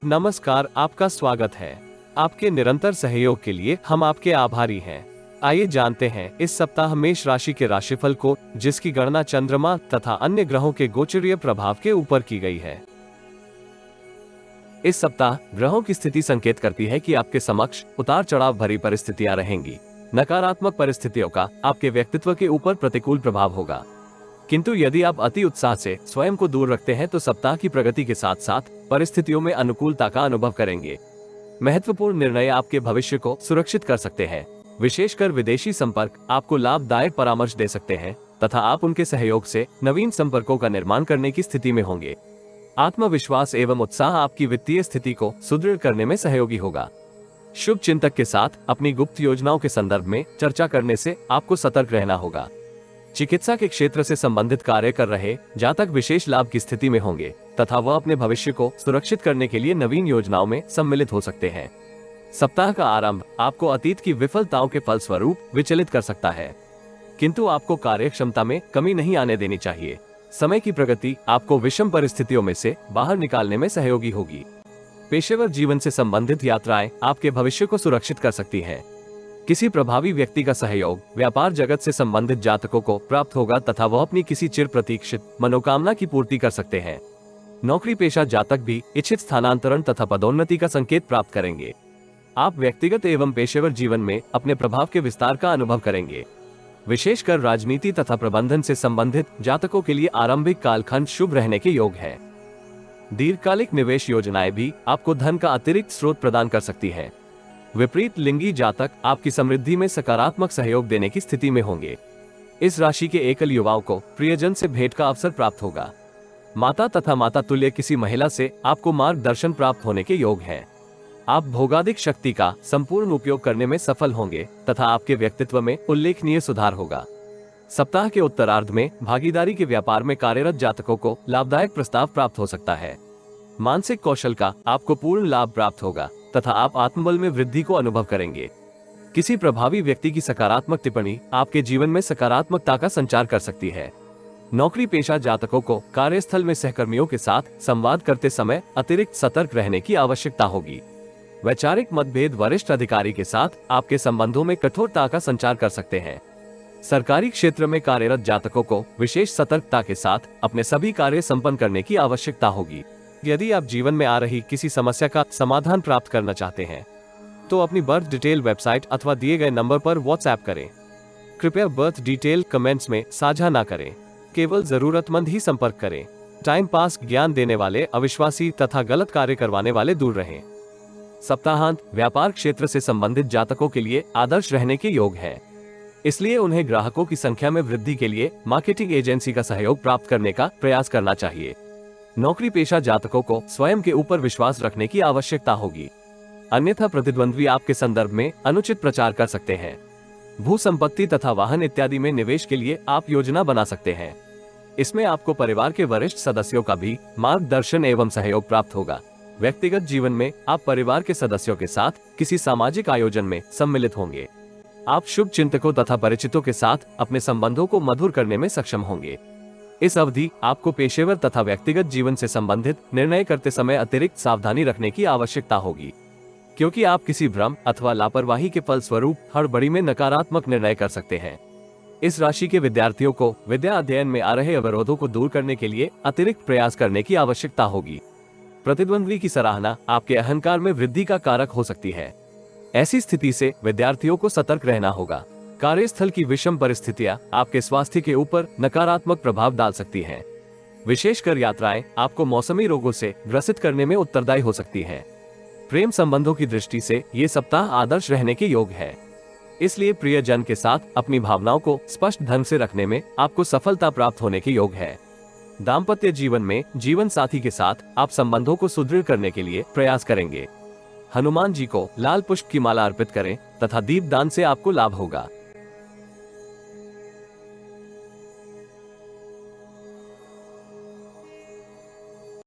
नमस्कार, आपका स्वागत है। आपके निरंतर सहयोग के लिए हम आपके आभारी हैं। आइए जानते हैं इस सप्ताह मेष राशि के राशिफल को, जिसकी गणना चंद्रमा तथा अन्य ग्रहों के गोचरीय प्रभाव के ऊपर की गई है। इस सप्ताह ग्रहों की स्थिति संकेत करती है कि आपके समक्ष उतार चढ़ाव भरी परिस्थितियां रहेंगी। नकारात्मक परिस्थितियों का आपके व्यक्तित्व के ऊपर प्रतिकूल प्रभाव होगा, किंतु यदि आप अति उत्साह से स्वयं को दूर रखते हैं तो सप्ताह की प्रगति के साथ साथ परिस्थितियों में अनुकूलता का अनुभव करेंगे। महत्वपूर्ण निर्णय आपके भविष्य को सुरक्षित कर सकते हैं। विशेषकर विदेशी संपर्क आपको लाभदायक परामर्श दे सकते हैं तथा आप उनके सहयोग से नवीन संपर्कों का निर्माण करने की स्थिति में होंगे। आत्मविश्वास एवं उत्साह आपकी वित्तीय स्थिति को सुदृढ़ करने में सहयोगी होगा। शुभ चिंतक के साथ अपनी गुप्त योजनाओं के संदर्भ में चर्चा करने से आपको सतर्क रहना होगा। चिकित्सा के क्षेत्र से संबंधित कार्य कर रहे जातक विशेष लाभ की स्थिति में होंगे तथा वह अपने भविष्य को सुरक्षित करने के लिए नवीन योजनाओं में सम्मिलित हो सकते हैं। सप्ताह का आरंभ आपको अतीत की विफलताओं के फलस्वरूप विचलित कर सकता है, किंतु आपको कार्य क्षमता में कमी नहीं आने देनी चाहिए। समय की प्रगति आपको विषम परिस्थितियों में से बाहर निकालने में सहयोगी होगी। पेशेवर जीवन से संबंधित यात्राएं आपके भविष्य को सुरक्षित कर सकती हैं। किसी प्रभावी व्यक्ति का सहयोग व्यापार जगत से संबंधित जातकों को प्राप्त होगा तथा वह अपनी किसी चिर प्रतीक्षित मनोकामना की पूर्ति कर सकते हैं। नौकरी पेशा जातक भी इच्छित स्थानांतरण तथा पदोन्नति का संकेत प्राप्त करेंगे। आप व्यक्तिगत एवं पेशेवर जीवन में अपने प्रभाव के विस्तार का अनुभव करेंगे। विशेषकर राजनीति तथा प्रबंधन से संबंधित जातकों के लिए आरंभिक कालखंड शुभ रहने के योग है। दीर्घकालिक निवेश योजनाएं भी आपको धन का अतिरिक्त स्रोत प्रदान कर सकती है। विपरीत लिंगी जातक आपकी समृद्धि में सकारात्मक सहयोग देने की स्थिति में होंगे। इस राशि के एकल युवाओं को प्रियजन से भेंट का अवसर प्राप्त होगा। माता तथा माता तुल्य किसी महिला से आपको मार्गदर्शन प्राप्त होने के योग हैं। आप भोगादिक शक्ति का संपूर्ण उपयोग करने में सफल होंगे तथा आपके व्यक्तित्व में उल्लेखनीय सुधार होगा। सप्ताह के उत्तरार्ध में भागीदारी के व्यापार में कार्यरत जातकों को लाभदायक प्रस्ताव प्राप्त हो सकता है। मानसिक कौशल का आपको पूर्ण लाभ प्राप्त होगा तथा आप आत्मबल में वृद्धि को अनुभव करेंगे। किसी प्रभावी व्यक्ति की सकारात्मक टिप्पणी आपके जीवन में सकारात्मकता का संचार कर सकती है। नौकरी पेशा जातकों को कार्यस्थल में सहकर्मियों के साथ संवाद करते समय अतिरिक्त सतर्क रहने की आवश्यकता होगी। वैचारिक मतभेद वरिष्ठ अधिकारी के साथ आपके संबंधों में कठोरता का संचार कर सकते हैं। सरकारी क्षेत्र में कार्यरत जातकों को विशेष सतर्कता के साथ अपने सभी कार्य संपन्न करने की आवश्यकता होगी। यदि आप जीवन में आ रही किसी समस्या का समाधान प्राप्त करना चाहते हैं तो अपनी बर्थ डिटेल वेबसाइट अथवा दिए गए नंबर पर व्हाट्सएप करें। कृपया बर्थ डिटेल कमेंट्स में साझा ना करें, केवल जरूरतमंद ही संपर्क करें। टाइम पास ज्ञान देने वाले, अविश्वासी तथा गलत कार्य करवाने वाले दूर रहें। सप्ताहांत व्यापार क्षेत्र से संबंधित जातकों के लिए आदर्श रहने के योग है, इसलिए उन्हें ग्राहकों की संख्या में वृद्धि के लिए मार्केटिंग एजेंसी का सहयोग प्राप्त करने का प्रयास करना चाहिए। नौकरी पेशा जातकों को स्वयं के ऊपर विश्वास रखने की आवश्यकता होगी, अन्यथा प्रतिद्वंद्वी आपके संदर्भ में अनुचित प्रचार कर सकते हैं। भू संपत्ति तथा वाहन इत्यादि में निवेश के लिए आप योजना बना सकते हैं। इसमें आपको परिवार के वरिष्ठ सदस्यों का भी मार्गदर्शन एवं सहयोग प्राप्त होगा। व्यक्तिगत जीवन में आप परिवार के सदस्यों के साथ किसी सामाजिक आयोजन में सम्मिलित होंगे। आप शुभ चिंतकों तथा परिचितों के साथ अपने संबंधों को मधुर करने में सक्षम होंगे। इस अवधि आपको पेशेवर तथा व्यक्तिगत जीवन से संबंधित निर्णय करते समय अतिरिक्त सावधानी रखने की आवश्यकता होगी, क्योंकि आप किसी भ्रम अथवा लापरवाही के फलस्वरूप हड़बड़ी में नकारात्मक निर्णय कर सकते हैं। इस राशि के विद्यार्थियों को विद्या अध्ययन में आ रहे अवरोधों को दूर करने के लिए अतिरिक्त प्रयास करने की आवश्यकता होगी। प्रतिद्वंद्वी की सराहना आपके अहंकार में वृद्धि का कारक हो सकती है। ऐसी स्थिति से विद्यार्थियों को सतर्क रहना होगा। कार्यस्थल की विषम परिस्थितियां आपके स्वास्थ्य के ऊपर नकारात्मक प्रभाव डाल सकती हैं। विशेषकर यात्राएं आपको मौसमी रोगों से ग्रसित करने में उत्तरदायी हो सकती हैं। प्रेम संबंधों की दृष्टि से ये सप्ताह आदर्श रहने के योग है, इसलिए प्रियजन के साथ अपनी भावनाओं को स्पष्ट ढंग से रखने में आपको सफलता प्राप्त होने के योग है। दाम्पत्य जीवन में जीवन साथी के साथ आप संबंधों को सुदृढ़ करने के लिए प्रयास करेंगे। हनुमान जी को लाल पुष्प की माला अर्पित करें तथा दीपदान से आपको लाभ होगा।